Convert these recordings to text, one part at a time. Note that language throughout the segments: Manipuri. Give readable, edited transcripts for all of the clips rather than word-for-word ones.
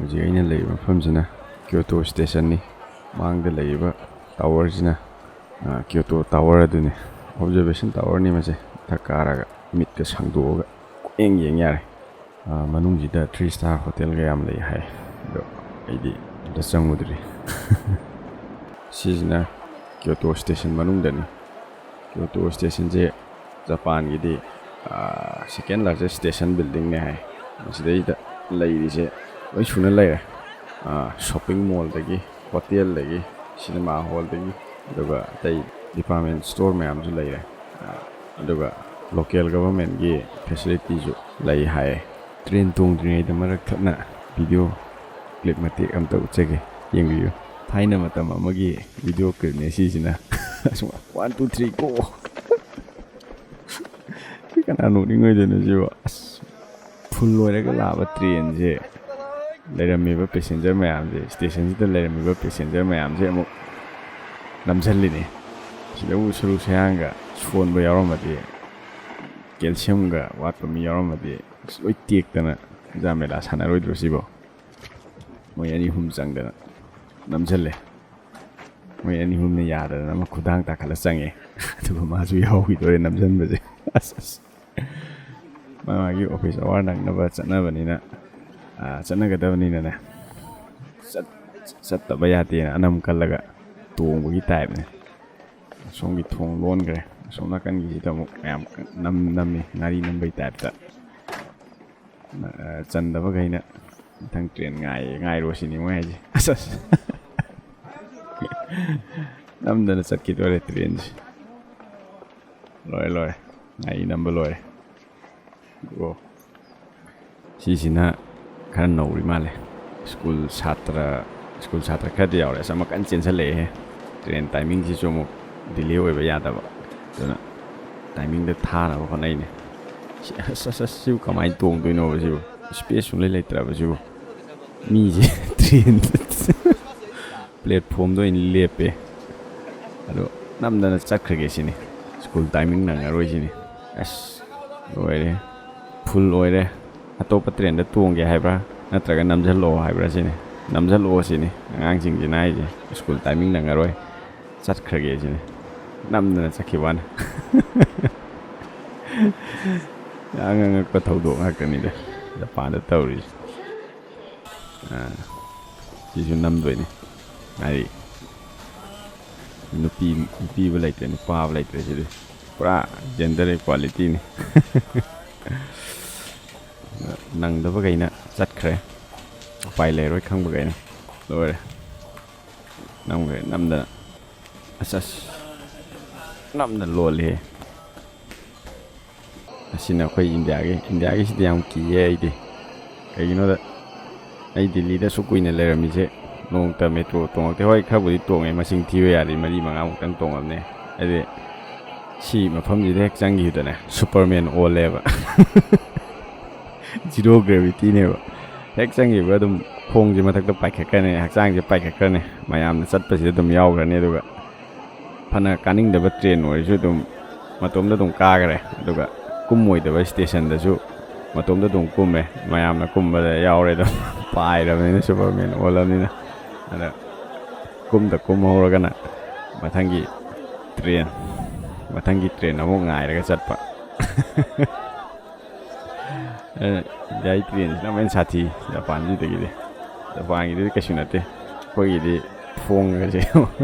ꯍꯧꯖꯤꯛ ꯑꯩꯅ ꯂꯩꯔꯤꯕ ꯃꯐꯝꯁꯤꯅ ꯀ꯭ꯌꯣꯇꯣ ꯁ꯭ꯇꯦꯁꯟꯅꯤ. ꯃꯥꯡꯗ ꯂꯩꯔꯤꯕ ꯇꯥꯋꯔꯁꯤꯅ ꯀ꯭ꯌꯣꯇꯣ ꯇꯥꯋꯔ ꯑꯗꯨꯅꯤ. ꯑꯣꯕꯖꯔꯕꯦꯁꯟ ꯇꯥꯋꯔꯅꯤ ꯃꯁꯦ. ꯃꯊꯛ ꯀꯥꯔꯒ ꯃꯤꯠꯀ ꯁꯥꯡꯗꯣꯛꯑꯒ ꯌꯦꯡ ꯌꯥꯔꯦ. ꯃꯅꯨꯡꯁꯤꯗ 3 ꯁ꯭ꯇꯥꯔ ꯍꯣꯇꯦꯜꯒ ꯌꯥꯝ ꯂꯩ ꯍꯥꯏ. ꯑꯗꯣ ꯑꯩꯗꯤ ꯑꯝꯇ ꯆꯪꯉꯨꯗ꯭ꯔꯤ. ꯁꯤꯁꯤꯅ ꯀ꯭ꯌꯣꯇꯣ ꯁ꯭ꯇꯦꯁꯟ ꯃꯅꯨꯡꯗꯅꯤ. ꯀ꯭ꯌꯣꯇꯣ ꯁ꯭ꯇꯦꯁꯟꯁꯦ ꯖꯄꯥꯟꯒꯤꯗꯤ ꯁꯦꯀꯦꯟ ꯂꯥꯔꯖꯦꯁ ꯁ꯭ꯇꯦꯁꯟ ꯕꯤꯜꯗꯤꯡꯅꯦ ꯍꯥꯏ. ꯃꯁꯤꯗꯩꯗ ꯂꯩꯔꯤꯁꯦ ꯂꯣꯏ ꯁꯨꯅ ꯂꯩꯔꯦ. ꯁꯣꯞꯄꯤꯡ ꯃꯣꯜꯗꯒꯤ, ꯍꯣꯇꯦꯜꯗꯒꯤ, ꯁꯤꯅꯦꯃꯥ ꯍꯣꯜꯗꯒꯤ, ꯑꯗꯨꯒ ꯑꯇꯩ ꯗꯤꯄꯥꯔꯠꯃꯦꯟ ꯁ꯭ꯇꯣꯔ ꯃꯌꯥꯝꯁꯨ ꯂꯩꯔꯦ. ꯑꯗꯨꯒ ꯂꯣꯀꯦꯜ ꯒꯕꯔꯃꯦꯟꯒꯤ ꯐꯦꯁꯤꯂꯤꯇꯤꯁꯨ ꯂꯩ ꯍꯥꯏꯌꯦ. ꯇ꯭ꯔꯦꯟ ꯇꯣꯡꯗ꯭ꯔꯤꯉꯩꯗ ꯃꯔꯛ ꯊꯠꯅ ꯚꯤꯗꯤꯑꯣ ꯀ꯭ꯂꯤꯞ ꯃꯇꯦꯛ ꯑꯝꯇ ꯎꯠꯆꯒꯦ, ꯌꯦꯡꯕꯤꯌꯨ. ꯊꯥꯏꯅ ꯃꯇꯝ ꯑꯃꯒꯤ ꯚꯤꯗꯤꯑꯣ ꯀ꯭ꯂꯤꯞꯅꯦ ꯁꯤꯁꯤꯅ. 1 2 3 ꯒꯣ! ꯀꯅꯥ ꯅꯣꯛꯅꯤꯡꯉꯣꯏꯗꯣꯏꯅꯣ ꯁꯤꯕꯨ? ꯑꯁ, ꯐꯨꯜ ꯑꯣꯏꯔꯒ ꯂꯥꯛꯑꯕ ꯇ꯭ꯔꯦꯟꯁꯦ, ꯂꯩꯔꯝꯃꯤꯕ ꯄꯦꯁꯦꯟꯖꯔ ꯃꯌꯥꯝꯁꯦ, ꯁ꯭ꯇꯦꯁꯟꯁꯤꯗ ꯂꯩꯔꯝꯃꯤꯕ ꯄꯦꯁꯦꯟꯖꯔ ꯃꯌꯥꯝꯁꯦ ꯑꯃꯨꯛ ꯅꯝꯁꯤꯜꯂꯤꯅꯦ. ꯁꯤꯗꯕꯨ ꯁꯔꯨ ꯁꯌꯥꯡꯒ ꯁꯣꯟꯕ ꯌꯥꯎꯔꯝꯃꯗꯤ, ꯀꯦꯜꯁꯤꯌꯝꯒ ꯋꯥꯠꯄ ꯃꯤ ꯌꯥꯎꯔꯝꯃꯗꯤ ꯂꯣꯏ ꯇꯦꯛꯇꯅ ꯖꯥꯃꯦꯂꯥ ꯁꯥꯟꯅꯔꯣꯏꯗ꯭ꯔꯣ ꯁꯤꯕꯣ? ꯃꯣꯏ 2-3 ꯆꯪꯗꯅ ꯅꯝꯁꯤꯜꯂꯦ. ꯃꯣꯏ 2-3ꯅ ꯌꯥꯗꯗꯅ ꯑꯃ ꯈꯨꯗꯥꯡ ꯇꯥꯈꯠꯂ ꯆꯪꯉꯦ. ꯑꯗꯨꯒ ꯃꯥꯁꯨ ꯌꯥꯎꯈꯤꯗꯣꯔꯦ ꯅꯝꯁꯤꯟꯕꯁꯦ. ꯑꯁ. ꯃꯥꯒꯤ ꯑꯣꯐꯤꯁ ꯑꯋꯥꯔ ꯅꯪꯅꯕ ꯆꯠꯅꯒꯗꯕꯅꯤꯅꯅꯦ, ꯆꯠꯇꯕ ꯌꯥꯗꯦꯅ ꯑꯅꯝ ꯀꯜꯂꯒ ꯇꯣꯡꯕꯒꯤ ꯇꯥꯏꯞꯅꯦ. ꯑꯁꯣꯝꯒꯤ ꯊꯣꯡ ꯂꯣꯟꯈ꯭ꯔꯦ. ꯑꯁꯣꯝ ꯅꯥꯀꯟꯒꯤꯁꯤꯗ ꯑꯃꯨꯛ ꯃꯌꯥꯝ ꯅꯝꯃꯤ, ꯉꯥꯔꯤ ꯅꯝꯕꯩ ꯇꯥꯏꯞꯇ. ꯆꯟꯗꯕꯈꯩꯅ ꯃꯊꯪ ꯇ꯭ꯔꯦꯟ ꯉꯥꯏꯔꯣ ꯁꯤꯅꯤ ꯃꯣꯏ ꯍꯥꯏꯁꯦ. ꯑꯁ. ꯅꯝꯗꯅ ꯆꯠꯈꯤꯗꯣꯔꯦ ꯇ꯭ꯔꯦꯟꯁꯦ. ꯂꯣꯏꯔꯦ. ꯉꯥꯔꯤ ꯅꯝꯕ ꯂꯣꯏꯔꯦ. ꯑꯣ. ꯁꯤꯁꯤꯅ ꯈꯔ ꯅꯧꯔꯤ ꯃꯥꯜꯂꯦ. ꯁ꯭ꯀꯨꯜ ꯁꯥꯇ꯭ꯔ ꯈꯔꯗꯤ ꯌꯥꯎꯔꯦ. ꯑꯁ, ꯑꯃ ꯀꯟꯅ ꯆꯦꯟꯁꯜꯂꯛꯑꯦꯍꯦ. ꯇ꯭ꯔꯦꯟ ꯇꯥꯏꯃꯤꯡꯁꯤꯁꯨ ꯑꯃꯨꯛ ꯗꯤꯂꯦ ꯑꯣꯏꯕ ꯌꯥꯗꯕ. ꯑꯗꯨꯅ ꯇꯥꯏꯃꯤꯡꯗ ꯊꯥꯅꯕ ꯍꯣꯠꯅꯩꯅꯦ. ꯁꯤꯕꯨ ꯀꯃꯥꯏꯅ ꯇꯣꯡꯗꯣꯏꯅꯣꯕ ꯁꯤꯕꯨ? ꯁ꯭ꯄꯦꯁ ꯁꯨꯡꯂꯩ ꯂꯩꯇ꯭ꯔꯕ ꯁꯤꯕꯨ? ꯃꯤꯁꯦ ꯇ꯭ꯔꯦꯟꯗ ꯄ꯭ꯂꯦꯠꯐꯣꯝꯗ ꯑꯣꯏꯅ ꯂꯦꯞꯄꯦ. ꯑꯗꯣ ꯅꯝꯗꯅ ꯆꯠꯈ꯭ꯔꯒꯦ ꯁꯤꯅꯤ. ꯁ꯭ꯀꯨꯜ ꯇꯥꯏꯃꯤꯡ ꯅꯪꯉꯔꯣꯏ ꯁꯤꯅꯤ. ꯑꯁ, ꯂꯣꯏꯔꯦ. ꯐꯨꯜ ꯑꯣꯏꯔꯦ. ꯑꯇꯣꯞꯄ ꯇ꯭ꯔꯦꯟꯗ ꯇꯣꯡꯒꯦ ꯍꯥꯏꯕ꯭ꯔꯥ ꯅꯠꯇ꯭ꯔꯒ ꯅꯝꯁꯤꯜꯂꯛꯑꯣ ꯍꯥꯏꯕ꯭ꯔꯥ ꯁꯤꯅꯤ. ꯅꯝꯁꯤꯜꯂꯛꯑꯣ ꯁꯤ니 ꯑꯉꯥꯡꯁꯤꯡꯁꯤꯅ ꯍꯥꯏꯁꯦ. ꯁ꯭ꯀꯨꯜ ꯇꯥꯏꯃꯤꯡ ꯅꯪꯉꯔꯣꯏ, ꯆꯠꯈ꯭ꯔꯒꯦ ꯁꯤꯅꯤ. ꯅꯝꯗꯅ ꯆꯠꯈꯤꯕ ꯋꯥꯅꯤ. ꯌꯥꯝ ꯑꯉꯛꯄ ꯊꯧꯗꯣꯛ ꯉꯥꯛꯇꯅꯤꯗ ꯖꯄꯥꯟꯗ ꯇꯧꯔꯤꯁꯦ. ꯁꯤꯁꯨ ꯅꯝꯗꯣꯏꯅꯤ. ꯍꯥꯏꯗꯤ ꯅꯨꯄꯤꯕ ꯂꯩꯇ꯭ꯔꯦ, ꯅꯨꯄꯥꯕ ꯂꯩꯇ꯭ꯔꯦ ꯁꯤꯗꯤ. ꯄꯨꯔꯥ ꯖꯦꯟꯗꯔ ꯏꯀ꯭ꯋꯥꯂꯤꯇꯤꯅꯤ. ꯅꯪꯗꯕꯈꯩꯅ ꯆꯠꯈ꯭ꯔꯦ. ꯎꯄꯥꯏ ꯂꯩꯔꯣꯏ ꯈꯪꯕꯈꯩꯅ ꯂꯣꯏꯔꯦ. ꯅꯝꯈ꯭ꯔꯦ ꯅꯝꯗꯅ. ꯑꯁ. ꯅꯝꯗꯅ ꯂꯣꯜꯂꯤꯍꯦ. ꯑꯁꯤꯅ ꯑꯩꯈꯣꯏ ꯏꯟꯗꯤꯌꯥꯒꯤꯁꯤꯗꯤ ꯌꯥꯝ ꯀꯤꯌꯦ ꯑꯩꯗꯤ. ꯀꯩꯒꯤꯅꯣꯗ ꯑꯩ ꯗꯤꯜꯂꯤꯗ ꯁꯨꯛ ꯀꯨꯏꯅ ꯂꯩꯔꯝꯃꯤꯁꯦ ꯅꯣꯡꯃꯇ ꯃꯦꯇ꯭ꯔꯣ ꯇꯣꯡꯉꯛꯇꯦ. ꯍꯣꯏ, ꯈꯔꯕꯨꯗꯤ ꯇꯣꯡꯉꯦ, ꯃꯁꯤꯡ ꯊꯤꯕ ꯌꯥꯔꯗꯤ 4-5 ꯇꯣꯡꯉꯝꯅꯦ. ꯍꯥꯏꯗꯤ ꯁꯤ ꯃꯐꯝꯁꯤꯗ ꯍꯦꯛ ꯆꯪꯈꯤꯕꯗꯅꯦ ꯁꯨꯄꯔꯃꯦꯟ ꯑꯣꯜꯂꯦꯕ. ꯖꯤꯔꯣ ꯒ꯭ꯔꯦꯚꯤꯇꯤꯅꯦꯕ. ꯍꯦꯛ ꯆꯪꯈꯤꯕ ꯑꯗꯨꯝ ꯈꯣꯡꯁꯦ ꯃꯊꯛꯇ ꯄꯥꯏꯈꯠꯈ꯭ꯔꯅꯤ, ꯍꯛꯆꯥꯡꯁꯦ ꯄꯥꯏꯈꯠꯈ꯭ꯔꯅꯤ, ꯃꯌꯥꯝꯅ ꯆꯠꯄꯁꯤꯗ ꯑꯗꯨꯝ ꯌꯥꯎꯈ꯭ꯔꯅꯤ. ꯑꯗꯨꯒ ꯐꯅ ꯀꯥꯅꯤꯡꯗꯕ ꯇ꯭ꯔꯦꯟ ꯑꯣꯏꯔꯁꯨ ꯑꯗꯨꯝ ꯃꯇꯣꯝꯗ ꯑꯗꯨꯝ ꯀꯥꯈ꯭ꯔꯦ. ꯑꯗꯨꯒ ꯀꯨꯝꯃꯣꯏꯗꯕ ꯁ꯭ꯇꯦꯁꯟꯗꯁꯨ ꯃꯇꯣꯝꯗ ꯑꯗꯨꯝ ꯀꯨꯝꯃꯦ. ꯃꯌꯥꯝꯅ ꯀꯨꯝꯕꯗ ꯌꯥꯎꯔꯦ ꯑꯗꯨꯝ. ꯄꯥꯏꯔꯕꯅꯤꯅ, ꯁꯨꯄꯔꯃꯦꯟ ꯑꯣꯜꯂꯕꯅꯤꯅ. ꯑꯗ ꯀꯨꯝꯍꯧꯔꯒꯅ ꯃꯊꯪꯒꯤ ꯇ꯭ꯔꯦꯟ ꯑꯃꯨꯛ ꯉꯥꯏꯔꯒ ꯆꯠꯄ. ꯏꯟꯗꯤꯌꯥꯒꯤ ꯇ꯭ꯔꯦꯟꯁꯤꯅ ꯑꯃꯨꯛ ꯍꯦꯟꯅ ꯁꯥꯊꯤ ꯖꯄꯥꯟꯒꯤꯗꯨꯗꯤ ꯀꯩꯁꯨ ꯅꯠꯇꯦ. ꯑꯩꯈꯣꯏꯒꯤꯗꯤ ꯊꯣꯡꯒꯁꯦ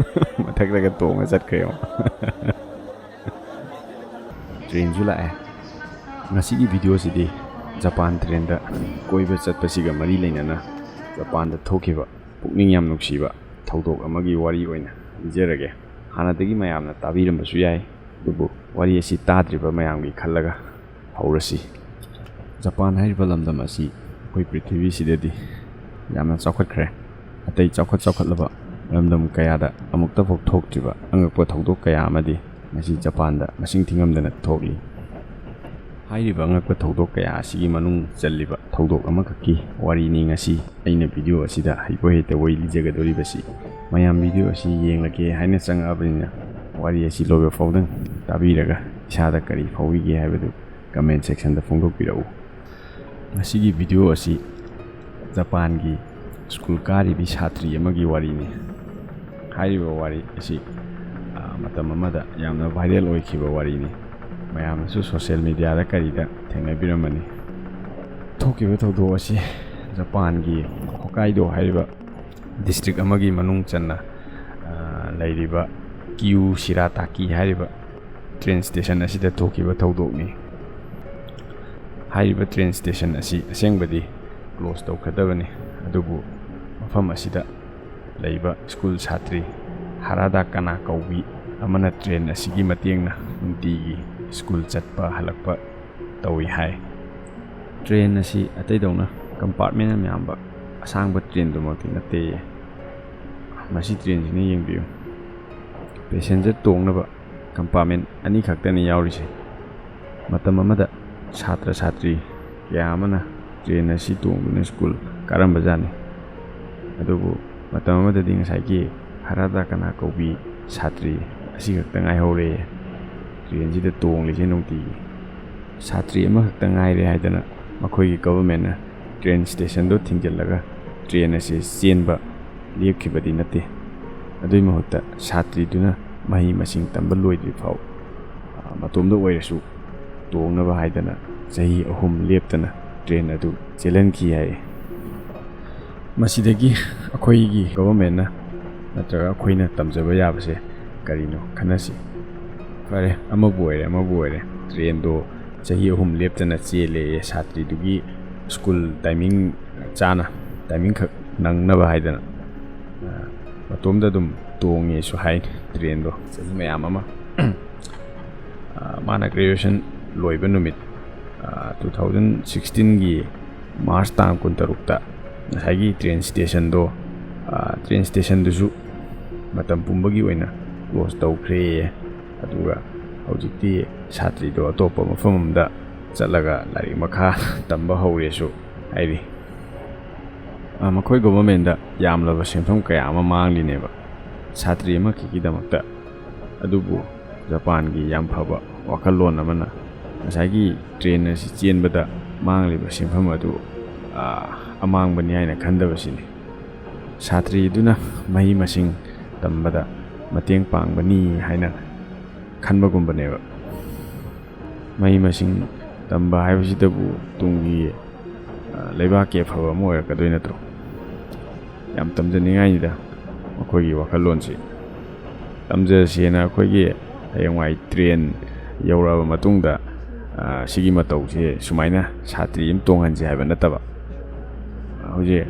ꯃꯊꯛꯇꯒ ꯇꯣꯡꯉ ꯆꯠꯈ꯭ꯔꯦ. ꯇ꯭ꯔꯦꯟꯁꯨ ꯂꯥꯛꯑꯦ. ꯉꯁꯤꯒꯤ ꯚꯤꯗꯤꯑꯣꯁꯤꯗꯤ ꯖꯄꯥꯟ ꯇ꯭ꯔꯦꯟꯗ ꯀꯣꯏꯕ ꯆꯠꯄꯁꯤꯒ ꯃꯔꯤ ꯂꯩꯅꯅ ꯖꯄꯥꯟꯗ ꯊꯣꯛꯈꯤꯕ ꯄꯨꯛꯅꯤꯡ ꯌꯥꯝ ꯅꯨꯡꯁꯤꯕ ꯊꯧꯗꯣꯛ ꯑꯃꯒꯤ ꯋꯥꯔꯤ ꯑꯣꯏꯅ ꯂꯤꯖꯔꯒꯦ. ꯍꯥꯟꯅꯗꯒꯤ ꯃꯌꯥꯝꯅ ꯇꯥꯕꯤꯔꯝꯕꯁꯨ ꯌꯥꯏ, ꯑꯗꯨꯕꯨ ꯋꯥꯔꯤ ꯑꯁꯤ ꯇꯥꯗ꯭ꯔꯤꯕ ꯃꯌꯥꯝꯒꯤ ꯈꯜꯂꯒ ꯍꯧꯔꯁꯤ. ꯖꯄꯥꯟ ꯍꯥꯏꯔꯤꯕ ꯂꯝꯗꯝ ꯑꯁꯤ ꯑꯩꯈꯣꯏ ꯄ꯭ꯔꯤꯊꯤꯕꯤꯁꯤꯗꯗꯤ ꯌꯥꯝꯅ ꯆꯥꯎꯈꯠꯈ꯭ꯔꯦ. ꯑꯇꯩ ꯆꯥꯎꯈꯠꯂꯕ ꯂꯝꯗꯝ ꯀꯌꯥꯗ ꯑꯃꯨꯛꯇꯐꯥꯎ ꯊꯣꯛꯇ꯭ꯔꯤꯕ ꯑꯉꯛꯄ ꯊꯧꯗꯣꯛ ꯀꯌꯥ ꯑꯃꯗꯤ ꯉꯁꯤ ꯖꯄꯥꯟꯗ ꯃꯁꯤꯡ ꯊꯤꯉꯝꯗꯅ ꯊꯣꯛꯂꯤ. ꯍꯥꯏꯔꯤꯕ ꯑꯉꯛꯄ ꯊꯧꯗꯣꯛ ꯀꯌꯥ ꯑꯁꯤꯒꯤ ꯃꯅꯨꯡ ꯆꯜꯂꯤꯕ ꯊꯧꯗꯣꯛ ꯑꯃꯈꯛꯀꯤ ꯋꯥꯔꯤꯅꯤ ꯉꯁꯤ ꯑꯩꯅ ꯚꯤꯗꯤꯑꯣ ꯑꯁꯤꯗ ꯍꯩꯕꯣꯏ ꯍꯩꯇꯕꯣꯏ ꯂꯤꯖꯒꯗꯧꯔꯤꯕꯁꯤ. ꯃꯌꯥꯝ ꯚꯤꯗꯤꯑꯣ ꯑꯁꯤ ꯌꯦꯡꯂꯒꯦ ꯍꯥꯏꯅ ꯆꯪꯉꯛꯑꯕꯅꯤꯅ ꯋꯥꯔꯤ ꯑꯁꯤ ꯂꯣꯏꯕ ꯐꯥꯎꯗꯪ ꯇꯥꯕꯤꯔꯒ ꯏꯁꯥꯗ ꯀꯔꯤ ꯐꯥꯎꯕꯤꯒꯦ ꯍꯥꯏꯕꯗꯨ ꯀꯃꯦꯟ ꯁꯦꯛꯁꯟꯗ ꯐꯣꯡꯗꯣꯛꯄꯤꯔꯛꯎ. ꯉꯁꯤꯒꯤ ꯚꯤꯗꯤꯑꯣ ꯑꯁꯤ ꯖꯄꯥꯟꯒꯤ ꯁ꯭ꯀꯨꯜ ꯀꯥꯔꯤꯕꯤ ꯁꯥꯇ꯭ꯔꯤ ꯑꯃꯒꯤ ꯋꯥꯔꯤꯅꯤ꯫ ꯍꯥꯏꯔꯤꯕ ꯋꯥꯔꯤ ꯑꯁꯤ ꯃꯇꯝ ꯑꯃꯗ ꯌꯥꯝꯅ ꯚꯥꯏꯔꯦꯜ ꯑꯣꯏꯈꯤꯕ ꯋꯥꯔꯤꯅꯤ꯫ ꯃꯌꯥꯝꯅꯁꯨ ꯁꯣꯁꯤꯌꯦꯜ ꯃꯤꯗꯤꯌꯥꯗ ꯀꯔꯤꯗ ꯊꯦꯡꯅꯕꯤꯔꯝꯃꯅꯤ꯫ ꯊꯣꯛꯈꯤꯕ ꯊꯧꯗꯣꯛ ꯑꯁꯤ ꯖꯄꯥꯟꯒꯤ ꯍꯣꯀꯥꯏꯗꯣ ꯍꯥꯏꯔꯤꯕ ꯗꯤꯁꯇ꯭ꯔꯤꯛ ꯑꯃꯒꯤ ꯃꯅꯨꯡ ꯆꯟꯅ ꯂꯩꯔꯤꯕ ꯀꯤꯌꯨ ꯁꯤꯔꯥꯇꯥꯀꯤ ꯍꯥꯏꯔꯤꯕ ꯇ꯭ꯔꯦꯟ ꯁ꯭ꯇꯦꯁꯟ ꯑꯁꯤꯗ ꯊꯣꯛꯈꯤꯕ ꯊꯧꯗꯣꯛꯅꯤ꯫ ꯍꯥꯏꯔꯤꯕ ꯇ꯭ꯔꯦꯟ ꯁ꯭ꯇꯦꯁꯟ ꯑꯁꯤ ꯑꯁꯦꯡꯕꯗꯤ ꯀ꯭ꯂꯣꯖ ꯇꯧꯒꯗꯕꯅꯤ, ꯑꯗꯨꯕꯨ ꯃꯐꯝ ꯑꯁꯤꯗ ꯂꯩꯕ ꯁ꯭ꯀꯨꯜ ꯁꯥꯇ꯭ꯔꯤ ꯍꯥꯔꯥꯗꯥ ꯀꯥꯅꯥ ꯀꯧꯕꯤ ꯑꯃꯅ ꯇ꯭ꯔꯦꯟ ꯑꯁꯤꯒꯤ ꯃꯇꯦꯡꯅ ꯅꯨꯡꯇꯤꯒꯤ ꯁ꯭ꯀꯨꯜ ꯆꯠꯄ ꯍꯜꯂꯛꯄ ꯇꯧꯏ ꯍꯥꯏ꯫ ꯇ꯭ꯔꯦꯟ ꯑꯁꯤ ꯑꯇꯩꯗꯧꯅ ꯀꯝꯄꯥꯔꯠꯃꯦꯟ ꯌꯥꯝ ꯌꯥꯝꯕ ꯑꯁꯥꯡꯕ ꯇ꯭ꯔꯦꯟꯗꯨꯃꯛꯇꯤ ꯅꯠꯇꯦ꯫ ꯃꯁꯤ ꯇ꯭ꯔꯦꯟꯁꯤꯅ ꯌꯦꯡꯕꯤꯌꯨ, ꯄꯦꯁꯦꯟꯖꯔ ꯇꯣꯡꯅꯕ ꯀꯝꯄꯥꯔꯠꯃꯦꯟ ꯑꯅꯤ ꯈꯛꯇꯅꯤ ꯌꯥꯎꯔꯤꯁꯦ꯫ ꯃꯇꯝ ꯑꯃꯗ ꯁꯥꯇ꯭ꯔ ꯁꯥꯇ꯭ꯔꯤ ꯀꯌꯥ ꯑꯃꯅ ꯇ꯭ꯔꯦꯟ ꯑꯁꯤ ꯇꯣꯡꯗꯨꯅ ꯁ꯭ꯀꯨꯜ ꯀꯥꯔꯝꯕꯖꯥꯠꯅꯤ꯫ ꯑꯗꯨꯕꯨ ꯃꯇꯝ ꯑꯃꯗꯗꯤ ꯉꯁꯥꯏꯒꯤ ꯍꯥꯔꯥꯗꯥ ꯀꯥꯅꯥ ꯀꯧꯕꯤ ꯁꯥꯇ꯭ꯔꯤ ꯑꯁꯤ ꯈꯛꯇ ꯉꯥꯏꯍꯧꯔꯦ ꯇ꯭ꯔꯦꯟꯁꯤꯗ ꯇꯣꯡꯂꯤꯁꯦ ꯅꯨꯡꯇꯤꯒꯤ꯫ ꯁꯥꯇ꯭ꯔꯤ ꯑꯃꯈꯛꯇ ꯉꯥꯏꯔꯦ ꯍꯥꯏꯗꯅ ꯃꯈꯣꯏꯒꯤ ꯒꯚꯔꯟꯃꯦꯟꯠꯅ ꯇ꯭ꯔꯦꯟ ꯁ꯭ꯇꯦꯁꯟꯗꯣ ꯊꯤꯡꯖꯤꯜꯂꯒ ꯇ꯭ꯔꯦꯟ ꯑꯁꯤ ꯆꯦꯟꯕ ꯂꯦꯞꯈꯤꯕꯗꯤ ꯅꯠꯇꯦ꯫ ꯑꯗꯨꯒꯤ ꯃꯍꯨꯠꯇ ꯁꯥꯇ꯭ꯔꯤꯗꯨꯅ ꯃꯍꯩ ꯃꯁꯤꯡ ꯇꯝꯕ ꯂꯣꯏꯗ꯭ꯔꯤ ꯐꯥꯎ ꯃꯇꯣꯝꯗ ꯑꯣꯏꯔꯁꯨ ꯇꯣꯡꯅꯕ ꯍꯥꯏꯗꯅ ꯆꯍꯤ 3 ꯂꯦꯞꯇꯅ ꯇ꯭ꯔꯦꯟ ꯑꯗꯨ ꯆꯦꯜꯍꯟꯈꯤ ꯍꯥꯏ꯫ ꯃꯁꯤꯗꯒꯤ ꯑꯩꯈꯣꯏꯒꯤ ꯒꯚꯔꯟꯃꯦꯟꯠꯅ ꯅꯠꯇ꯭ꯔꯒ ꯑꯩꯈꯣꯏꯅ ꯇꯝꯖꯕ ꯌꯥꯕꯁꯦ ꯀꯔꯤꯅꯣ ꯈꯟꯅꯁꯤ꯫ ꯐꯔꯦ, ꯑꯃꯕꯨ ꯑꯣꯏꯔꯦ ꯇ꯭ꯔꯦꯟꯗꯣ ꯆꯍꯤ 3 ꯂꯦꯞꯇꯅ ꯆꯦꯜꯂꯦ ꯁꯥꯇ꯭ꯔꯤꯗꯨꯒꯤ ꯁ꯭ꯀꯨꯜ ꯇꯥꯏꯃꯤꯡ ꯆꯥꯅ ꯇꯥꯏꯃꯤꯡꯈꯛ ꯅꯪꯅꯕ ꯍꯥꯏꯗꯅ ꯃꯇꯣꯝꯗ ꯑꯗꯨꯝ ꯇꯣꯡꯉꯦꯁꯨ ꯍꯥꯏ ꯇ꯭ꯔꯦꯟꯗꯣ ꯆꯍꯤ ꯃꯌꯥꯝ ꯑꯃ꯫ ꯃꯥꯅ ꯒ꯭ꯔꯦꯖꯨꯑꯦꯁꯟ ꯂꯣꯏꯕ ꯅꯨꯃꯤꯠ 2016ꯒꯤ ꯃꯥꯔꯆ ꯇꯥꯡ 16ꯇ ꯉꯁꯥꯏꯒꯤ ꯇ꯭ꯔꯦꯟ ꯁ꯭ꯇꯦꯁꯟꯗꯨꯁꯨ ꯃꯇꯝ ꯄꯨꯝꯕꯒꯤ ꯑꯣꯏꯅ ꯀ꯭ꯂꯣꯖ ꯇꯧꯈ꯭ꯔꯦ꯫ ꯑꯗꯨꯒ ꯍꯧꯖꯤꯛꯇꯤ ꯁꯥꯇ꯭ꯔꯤꯗꯣ ꯑꯇꯣꯞꯄ ꯃꯐꯝ ꯑꯃꯗ ꯆꯠꯂꯒ ꯂꯥꯏꯔꯤꯛ ꯃꯈꯥ ꯇꯝꯕ ꯍꯧꯔꯦꯁꯨ ꯍꯥꯏꯔꯤ꯫ ꯃꯈꯣꯏ ꯒꯣꯚꯔꯟꯃꯦꯟꯠꯗ ꯌꯥꯝꯂꯕ ꯁꯦꯟꯐꯝ ꯀꯌꯥ ꯑꯃ ꯃꯥꯡꯂꯤꯅꯦꯕ ꯁꯥꯇ꯭ꯔꯤ ꯑꯃꯈꯛꯀꯤꯗꯃꯛꯇ꯫ ꯑꯗꯨꯕꯨ ꯖꯄꯥꯟꯒꯤ ꯌꯥꯝ ꯐꯕ ꯋꯥꯈꯜꯂꯣꯟ ꯑꯃꯅ ꯉꯁꯥꯏꯒꯤ ꯇ꯭ꯔꯦꯟ ꯑꯁꯤ ꯆꯦꯟꯕꯗ ꯃꯥꯡꯂꯤꯕ ꯁꯦꯟꯐꯝ ꯑꯗꯨ ꯑꯃꯥꯡꯕꯅꯤ ꯍꯥꯏꯅ ꯈꯟꯗꯕꯁꯤꯅꯤ꯫ ꯁꯥꯇ꯭ꯔꯤꯗꯨꯅ ꯃꯍꯩ ꯃꯁꯤꯡ ꯇꯝꯕꯗ ꯃꯇꯦꯡ ꯄꯥꯡꯕꯅꯤ ꯍꯥꯏꯅ ꯈꯟꯕꯒꯨꯝꯕꯅꯦꯕ꯫ ꯃꯍꯩ ꯃꯁꯤꯡ ꯇꯝꯕ ꯍꯥꯏꯕꯁꯤꯗꯕꯨ ꯇꯨꯡꯒꯤ ꯂꯩꯕꯥꯛꯀꯤ ꯑꯐꯕ ꯑꯃ ꯑꯣꯏꯔꯛꯀꯗꯣꯏ ꯅꯠꯇ꯭ꯔꯣ? ꯌꯥꯝ ꯇꯝꯖꯅꯤꯡꯉꯥꯏꯅꯤꯗ ꯃꯈꯣꯏꯒꯤ ꯋꯥꯈꯜꯂꯣꯟꯁꯤ꯫ ꯇꯝꯖꯁꯦꯅ ꯑꯩꯈꯣꯏꯒꯤ ꯍꯌꯦꯡꯋꯥꯏ ꯇ꯭ꯔꯦꯟ ꯌꯧꯔꯛꯑꯕ ꯃꯇꯨꯡꯗ ꯁꯤꯒꯤ ꯃꯇꯧꯁꯦ ꯁꯨꯃꯥꯏꯅ ꯁꯥꯇ꯭ꯔꯤ ꯑꯃ ꯇꯣꯡꯍꯟꯁꯦ ꯍꯥꯏꯕ ꯅꯠꯇꯕ, ꯍꯧꯖꯤꯛ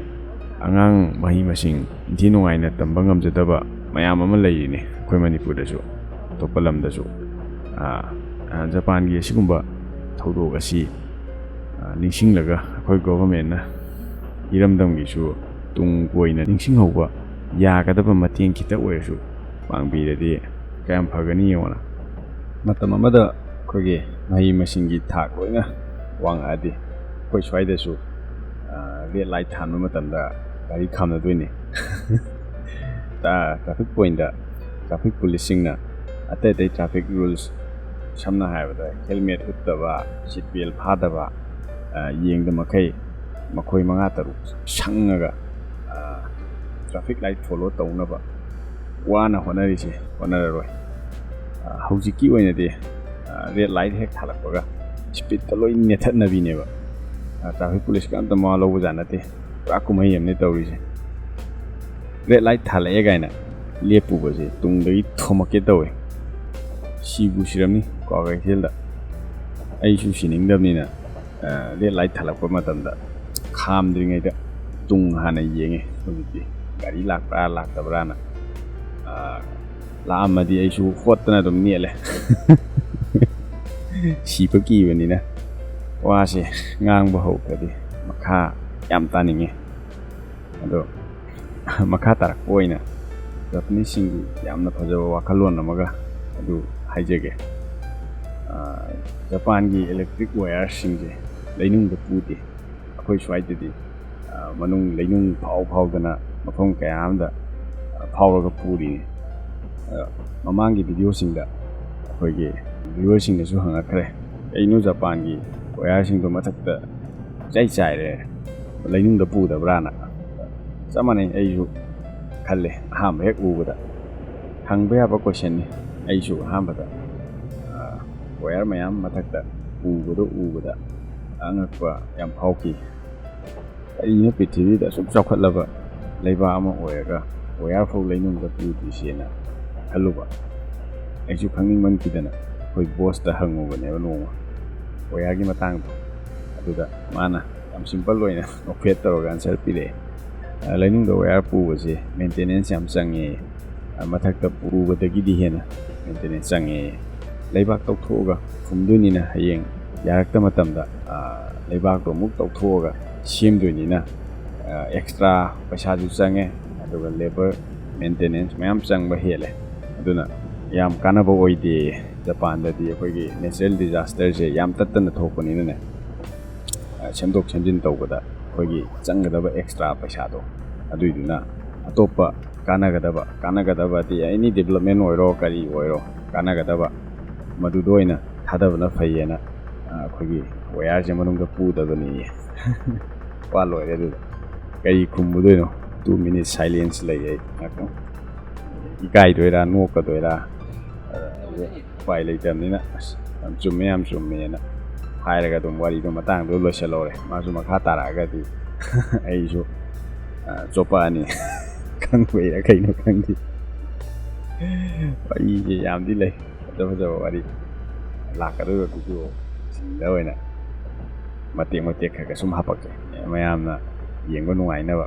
ꯑꯉꯥꯡ ꯃꯍꯩ ꯃꯁꯤꯡ ꯏꯟꯊꯤ ꯅꯨꯡꯉꯥꯏꯅ ꯇꯝꯕ ꯉꯝꯖꯗꯕ ꯃꯌꯥꯝ ꯑꯃ ꯂꯩꯔꯤꯅꯤ ꯑꯩꯈꯣꯏ ꯃꯅꯤꯄꯨꯔꯗꯁꯨ, ꯑꯇꯣꯞꯄ ꯂꯝꯗꯁꯨ꯫ ꯖꯄꯥꯟꯒꯤ ꯑꯁꯤꯒꯨꯝꯕ ꯊꯧꯗꯣꯛ ꯑꯁꯤ ꯅꯤꯡꯁꯤꯡꯂꯒ ꯑꯩꯈꯣꯏ ꯒꯣꯚꯔꯟꯃꯦꯟꯠꯅ ꯏꯔꯝꯗꯝꯒꯤꯁꯨ ꯇꯨꯡ ꯀꯣꯏꯅ ꯅꯤꯡꯁꯤꯡꯍꯧꯕ ꯌꯥꯒꯗꯕ ꯃꯇꯦꯡ ꯈꯤꯇ ꯑꯣꯏꯔꯁꯨ ꯄꯥꯡꯕꯤꯔꯗꯤ ꯀꯌꯥꯝ ꯐꯒꯅꯤ ꯌꯦꯡꯉꯣꯅ꯫ ꯃꯇꯝ ꯑꯃꯗ ꯑꯩꯈꯣꯏꯒꯤ ꯃꯍꯩ ꯃꯁꯤꯡꯒꯤ ꯊꯥꯛ ꯂꯣꯏꯅ ꯋꯥꯡꯉꯛꯑꯗꯤ ꯑꯩꯈꯣꯏ ꯁ꯭ꯋꯥꯏꯗꯁꯨ ꯔꯦꯗ ꯂꯥꯏꯠ ꯊꯥꯟꯕ ꯃꯇꯝꯗ ꯒꯥꯔꯤ ꯈꯥꯝꯅꯗꯣꯏꯅꯤ꯫ ꯇ꯭ꯔꯥꯐꯤꯛ ꯄꯣꯏꯟꯠꯗ ꯇ꯭ꯔꯥꯐꯤꯛ ꯄꯨꯂꯤꯁꯁꯤꯡꯅ ꯑꯇꯩ ꯇ꯭ꯔꯥꯐꯤꯛ ꯔꯨꯜꯁ, ꯁꯝꯅ ꯍꯥꯏꯔꯕꯗ ꯍꯦꯜꯃꯦꯠ ꯎꯞꯇꯕ, ꯁꯤꯠ ꯕꯦꯜꯠ ꯐꯥꯗꯕ ꯌꯦꯡꯗ ꯃꯈꯩ ꯃꯈꯣꯏ 5-6 ꯁꯪꯉꯒ ꯇ꯭ꯔꯥꯐꯤꯛ ꯂꯥꯏꯠ ꯐꯣꯂꯣ ꯇꯧꯅꯕ ꯋꯥꯅ ꯍꯣꯠꯅꯔꯔꯣꯏ꯫ ꯍꯧꯖꯤꯛꯀꯤ ꯑꯣꯏꯅꯗꯤ ꯔꯦꯗ ꯂꯥꯏꯠ ꯍꯦꯛ ꯊꯥꯜꯂꯛꯄꯒ ꯁ꯭ꯄꯤꯠꯇ ꯂꯣꯏ ꯅꯦꯠꯊꯠꯅꯕꯤꯅꯦꯕ꯫ ꯇ꯭ꯔꯥꯐꯤꯛ ꯄꯨꯂꯤꯁꯀ ꯑꯝꯇ ꯃꯋꯥ ꯂꯧꯕꯖꯥꯠ ꯅꯠꯇꯦ꯫ ꯄꯨꯔꯥ ꯀꯨꯝꯍꯩ ꯑꯃꯅꯦ ꯇꯧꯔꯤꯁꯦ꯫ ꯔꯦꯗ ꯂꯥꯏꯠ ꯊꯥꯜꯂꯛꯑꯦ ꯀꯥꯏꯅ ꯂꯦꯞꯄꯨꯕꯁꯦ ꯇꯨꯡꯗꯒꯤ ꯊꯣꯝꯃꯛꯀꯦ ꯇꯧꯋꯦ꯫ ꯁꯤꯕꯨ ꯁꯤꯔꯝꯅꯤ ꯀ꯭ꯋꯥꯀꯩꯊꯦꯜꯗ꯫ ꯑꯩꯁꯨ ꯁꯤꯅꯤꯡꯗꯕꯅꯤꯅ ꯔꯦꯗ ꯂꯥꯏꯠ ꯊꯥꯜꯂꯛꯄ ꯃꯇꯝꯗ ꯈꯥꯝꯗ꯭ꯔꯤꯉꯩꯗ ꯇꯨꯡ ꯍꯥꯟꯅ ꯌꯦꯡꯉꯦ꯫ ꯍꯧꯖꯤꯛꯇꯤ ꯒꯥꯔꯤ ꯂꯥꯛꯄ꯭ꯔꯥ ꯂꯥꯛꯇꯕ꯭ꯔꯥꯅ ꯂꯥꯛꯑꯝꯃꯗꯤ ꯑꯩꯁꯨ ꯍꯣꯠꯇꯅ ꯑꯗꯨꯝ ꯅꯦꯠꯂꯦ꯫ ꯁꯤꯕ ꯀꯤꯕꯅꯤꯅ ꯋꯥꯁꯦ ꯉꯥꯡꯕ ꯍꯧꯈ꯭ꯔꯗꯤ ꯃꯈꯥ ꯌꯥꯝ ꯇꯥꯅꯤꯡꯉꯦ꯫ ꯑꯗꯣ ꯃꯈꯥ ꯇꯥꯔꯛꯄ ꯑꯣꯏꯅ ꯖꯄꯥꯅꯤꯁꯁꯤꯡꯒꯤ ꯌꯥꯝꯅ ꯐꯖꯕ ꯋꯥꯈꯜꯂꯣꯟ ꯑꯃꯒ ꯑꯗꯨ ꯍꯥꯏꯖꯒꯦ꯫ ꯖꯄꯥꯟꯒꯤ ꯏꯂꯦꯛꯇ꯭ꯔꯤꯛ ꯋꯥꯌꯔꯁꯤꯡꯁꯦ ꯂꯩꯅꯨꯡꯗ ꯄꯨꯗꯦ꯫ ꯑꯩꯈꯣꯏ ꯁ꯭ꯋꯥꯏꯗꯗꯤ ꯃꯅꯨꯡ ꯂꯩꯅꯨꯡ ꯐꯥꯎꯗꯅ ꯃꯐꯝ ꯀꯌꯥ ꯑꯃꯗ ꯐꯥꯎꯔꯒ ꯄꯨꯔꯤꯅꯤ꯫ ꯃꯃꯥꯡꯒꯤ ꯚꯤꯗꯤꯑꯣꯁꯤꯡꯗ ꯑꯩꯈꯣꯏꯒꯤ ꯚꯤꯌꯨꯋꯔꯁꯤꯡꯅꯁꯨ ꯍꯪꯉꯛꯈ꯭ꯔꯦ, ꯀꯩꯅꯣ ꯖꯄꯥꯟꯒꯤ ꯋꯥꯌꯔꯁꯤꯡꯗꯣ ꯃꯊꯛꯇ ꯏꯆꯥꯏ ꯆꯥꯏꯔꯦ ꯂꯩꯅꯨꯡꯗ ꯄꯨꯗꯕ꯭ꯔꯥꯅ꯫ ꯆꯞ ꯃꯥꯟꯅꯩ ꯑꯩꯁꯨ ꯈꯜꯂꯦ ꯑꯍꯥꯟꯕ ꯍꯦꯛ ꯎꯕꯗ ꯍꯪꯕ ꯌꯥꯕ ꯀꯣꯏꯁꯟꯅꯤ ꯑꯩꯁꯨ ꯑꯍꯥꯟꯕꯗ ꯋꯥꯌꯔ ꯃꯌꯥꯝ ꯃꯊꯛꯇ ꯎꯕꯗ ꯑꯉꯛꯄ ꯌꯥꯝ ꯐꯥꯎꯈꯤ ꯀꯔꯤꯅꯣ ꯄ꯭ꯔꯤꯊꯤꯕꯤꯗ ꯑꯁꯨꯛ ꯆꯥꯎꯈꯠꯂꯕ ꯂꯩꯕꯥꯛ ꯑꯃ ꯑꯣꯏꯔꯒ ꯋꯥꯌꯔ ꯐꯥꯎ ꯂꯩꯅꯨꯡꯗ ꯄꯨꯗ꯭ꯔꯤꯁꯦꯅ ꯈꯜꯂꯨꯕ ꯑꯩꯁꯨ ꯈꯪꯅꯤꯡꯃꯟꯈꯤꯗꯅ ꯑꯩꯈꯣꯏ ꯕꯣꯁꯇ ꯍꯪꯉꯨꯕꯅꯦꯕ ꯅꯣꯡꯃ ꯋꯥꯌꯔꯒꯤ ꯃꯇꯥꯡꯗ ꯑꯗꯨꯗ ꯃꯥꯅ ꯌꯥꯝ ꯁꯤꯝꯄꯜ ꯑꯣꯏꯅ ꯑꯣꯄꯔꯦꯠ ꯇꯧꯔꯒ ꯑꯟꯁꯔ ꯄꯤꯔꯛꯑꯦ ꯂꯩꯅꯨꯡꯗ ꯋꯥꯌꯔ ꯄꯨꯕꯁꯦ ꯃꯦꯟꯇꯦꯅꯦꯟꯁ ꯌꯥꯝ ꯆꯪꯉꯦ ꯃꯊꯛꯇ ꯄꯨꯕꯗꯒꯤꯗꯤ ꯍꯦꯟꯅ ꯃꯦꯟꯇꯦꯅꯦꯟꯁ ꯆꯪꯉꯦ ꯂꯩꯕꯥꯛ ꯇꯧꯊꯣꯛꯑꯒ ꯐꯨꯝꯗꯣꯏꯅꯤꯅ ꯍꯌꯦꯡ ꯌꯥꯔꯛꯇ ꯃꯇꯝꯗ ꯂꯩꯕꯥꯛꯇꯣ ꯑꯃꯨꯛ ꯇꯧꯊꯣꯛꯑꯒ ꯁꯦꯝꯗꯣꯏꯅꯤꯅ ꯑꯦꯛꯁꯇ꯭ꯔꯥ ꯄꯩꯁꯥꯁꯨ ꯆꯪꯉꯦ ꯑꯗꯨꯒ ꯂꯦꯕꯔ ꯃꯦꯟꯇꯦꯅꯦꯟꯁ ꯃꯌꯥꯝ ꯆꯪꯕ ꯍꯦꯜꯂꯦ ꯑꯗꯨꯅ ꯌꯥꯝ ꯀꯥꯟꯅꯕ ꯑꯣꯏꯗꯦ ꯖꯄꯥꯟꯗꯗꯤ ꯑꯩꯈꯣꯏꯒꯤ ꯅꯦꯆꯔꯦꯜ ꯗꯤꯖꯥꯁꯇꯔꯁꯦ ꯌꯥꯝ ꯇꯠꯇꯅ ꯊꯣꯛꯄꯅꯤꯅꯅꯦ ꯁꯦꯝꯗꯣꯛ ꯁꯦꯝꯖꯤꯟ ꯇꯧꯕꯗ ꯑꯩꯈꯣꯏꯒꯤ ꯆꯪꯒꯗꯕ ꯑꯦꯛꯁꯇ꯭ꯔꯥ ꯄꯩꯁꯥꯗꯣ ꯑꯗꯨꯏꯗꯨꯅ ꯑꯇꯣꯞꯄ ꯀꯥꯟꯅꯒꯗꯕꯗꯤ ꯑꯦꯅꯤ ꯗꯦꯕꯂꯞꯃꯦꯟ ꯑꯣꯏꯔꯣ ꯀꯔꯤ ꯑꯣꯏꯔో ꯀꯥꯟꯅꯒꯗꯕ ꯃꯗꯨꯗ ꯑꯣꯏꯅ ꯊꯥꯗꯕꯅ ꯐꯩꯌꯦꯅ ꯑꯩꯈꯣꯏꯒꯤ ꯋꯥꯌꯔꯁꯦ ꯃꯅꯨꯡꯗ ꯄꯨꯗꯕꯅꯤ ꯋꯥ ꯂꯣꯏꯔꯦ ꯑꯗꯨꯗ ꯀꯔꯤ ꯈꯨꯝꯃꯨꯗꯣꯏꯅꯣ 2 minutes ꯁꯥꯏꯂꯦꯟꯁ ꯂꯩ ꯑꯩ ꯉꯥꯛꯇꯪ ꯏꯀꯥꯏꯗꯣꯏꯔꯥ ꯅꯣꯛꯀꯗꯣꯏꯔꯥ ꯎꯄꯥꯏ ꯂꯩꯇꯕꯅꯤꯅ ꯑꯁ ꯌꯥꯝ ꯆꯨꯝꯃꯦꯅ ꯍꯥꯏꯔꯒ ꯑꯗꯨꯝ ꯋꯥꯔꯤꯗꯣ ꯃꯇꯥꯡꯗꯣ ꯂꯣꯏꯁꯤꯜꯍꯧꯔꯦ ꯃꯥꯁꯨ ꯃꯈꯥ ꯇꯥꯔꯛꯑꯒꯗꯤ ꯑꯩꯁꯨ ꯆꯣꯞꯄꯛꯑꯅꯤ ꯈꯪꯕꯩꯔꯥ ꯀꯩꯅꯣ ꯈꯪꯗꯦ ꯋꯥꯔꯤꯁꯦ ꯌꯥꯝꯗꯤ ꯂꯩ ꯐꯖꯕ ꯋꯥꯔꯤ ꯂꯥꯛꯀꯗꯧꯔꯤꯕ ꯚꯤꯗꯤꯑꯣ ꯁꯤꯡꯗ ꯑꯣꯏꯅ ꯃꯇꯦꯛ ꯈꯔ ꯁꯨꯝ ꯍꯥꯞꯄꯛꯀꯦ ꯃꯌꯥꯝꯅ ꯌꯦꯡꯕ ꯅꯨꯡꯉꯥꯏꯅꯕ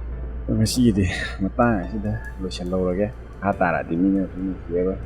ꯉꯁꯤꯒꯤꯗꯤ ꯃꯇꯥꯡ ꯑꯁꯤꯗ ꯂꯣꯏꯁꯤꯜꯍꯧꯔꯒꯦ ꯃꯈꯥ ꯇꯥꯔꯛꯑꯗꯤ ꯃꯤꯅ ꯁꯨꯝ ꯅꯨꯡꯁꯤꯔꯔꯣꯏ